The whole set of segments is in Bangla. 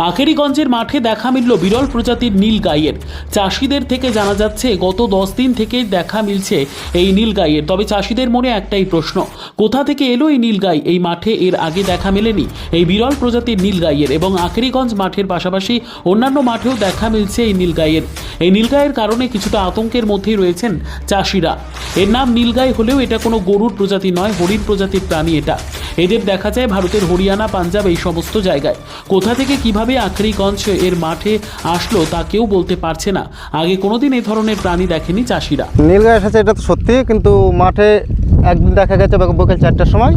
আখেরিগঞ্জের মাঠে দেখা মিলল বিরল প্রজাতির নীল গাইয়ের। চাষিদের থেকে জানা যাচ্ছে গত 10 দিন থেকে দেখা মিলছে এই নীল গাইয়ের। তবে চাষিদের মনে একটাই প্রশ্ন, কোথা থেকে এলো এই নীল গাই? এই মাঠে এর আগে দেখা মেলেনি এই বিরল প্রজাতির নীল গাইয়ের। এবং আখেরিগঞ্জ মাঠের পাশাপাশি অন্যান্য মাঠেও দেখা মিলছে এই নীল গাইয়ের। এই নীল গাইয়ের কারণে কিছুটা আতঙ্কের মধ্যেই রয়েছেন চাষিরা। এর নাম নীলগাই হলেও এটা কোনো গরুর প্রজাতি নয়, হরিণ প্রজাতির প্রাণী এটা। এদের দেখা যায় ভারতের হরিয়ানা, পাঞ্জাব এই সমস্ত জায়গায়। কোথা থেকে কিভাবে আখেরিগঞ্জ এর মাঠে আসলো তা কেউ বলতে পারছে না। আগে কোনোদিন এই ধরনের প্রাণী দেখেনি চাষিরা। নীলগাই এসেছে এটা তো সত্যি, কিন্তু মাঠে একদিন দেখা গেছে বিকেল 4টার সময়।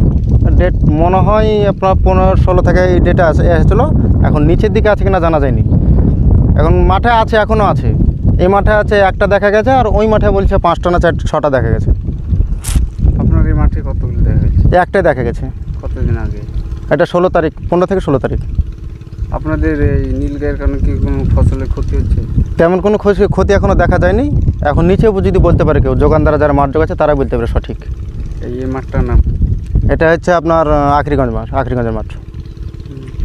ডেট মনে হয় আপনার 15-16 থেকে এই ডেটে এসেছিলো। এখন নিচের দিকে আছে কিনা জানা যায়নি। এখন মাঠে আছে, এখনও আছে। এই মাঠে আছে একটা দেখা গেছে, আর ওই মাঠে বলছে 5টা না 6টা দেখা গেছে। আপনার এই মাঠে কতগুলো দেখা গেছে? একটাই দেখা গেছে। কতদিন আগে? এটা 16 তারিখ, 15 থেকে 16 তারিখ। আপনাদের এই নীলগাইয়ের কারণে কি কোনো ফসলের ক্ষতি হচ্ছে? তেমন কোনো ক্ষতি এখনও দেখা যায়নি। এখন নিচে যদি বলতে পারে কেউ, যোগানদারা যারা মাঠ জোগাচ্ছে তারা বলতে পারে সঠিক। এই মাঠটার নাম? এটা হচ্ছে আপনার আখেরিগঞ্জ মাঠ, আখেরিগঞ্জের মাঠ,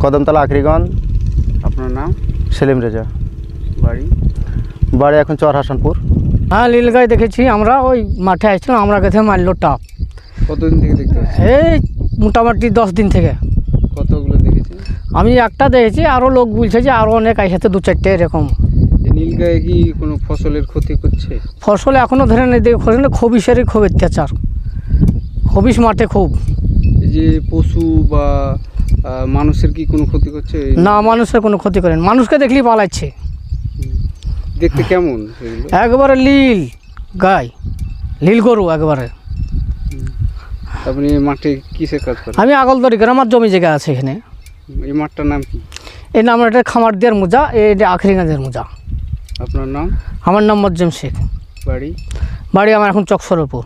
কদমতলা আখেরিগঞ্জ। আপনার নাম? সেলিম রেজা। বাড়ি এখন চর হাসানপুর। হ্যাঁ, নীলগাই দেখেছি আমরা। ওই মাঠে আসছিলাম, আমরা কাছে মারলো টাপ। কতদিন থেকে দেখতে পাচ্ছেন? এই মোটামুটি 10 দিন থেকে। কতগুলো দেখেছেন? আমি একটা দেখেছি, আরও লোক বলছে যে আরও অনেক আসছে, 2-4টে এরকম। এই নীলগাই কি কোনো ফসলের ক্ষতি করছে? ফসল এখনও ধরে নেই, দেখে খবিসেরই খুব অত্যাচার। খবিস মাঠে খুব। এই যে পশু বা মানুষের কি কোনো ক্ষতি করছে? না, মানুষের কোনো ক্ষতি করেন, মানুষকে দেখলেই পালাচ্ছে। দেখতে কেমন সেগুলো? একবারে নীল গাই, নীল গরু একবারে। আপনি এই মাঠে কিসের কাজ করেন? আমি আগলদড়ি গ্রাম, আমার জমি জায়গা আছে এখানে। এই মাঠটার নাম কি? এই নাম এটা খামার দেওয়ার মোজা, এটা আখেরিগঞ্জের মোজা। আপনার নাম? আমার নাম মজ্জম শেখ। বাড়ি? বাড়ি আমার এখন চকসরপুর।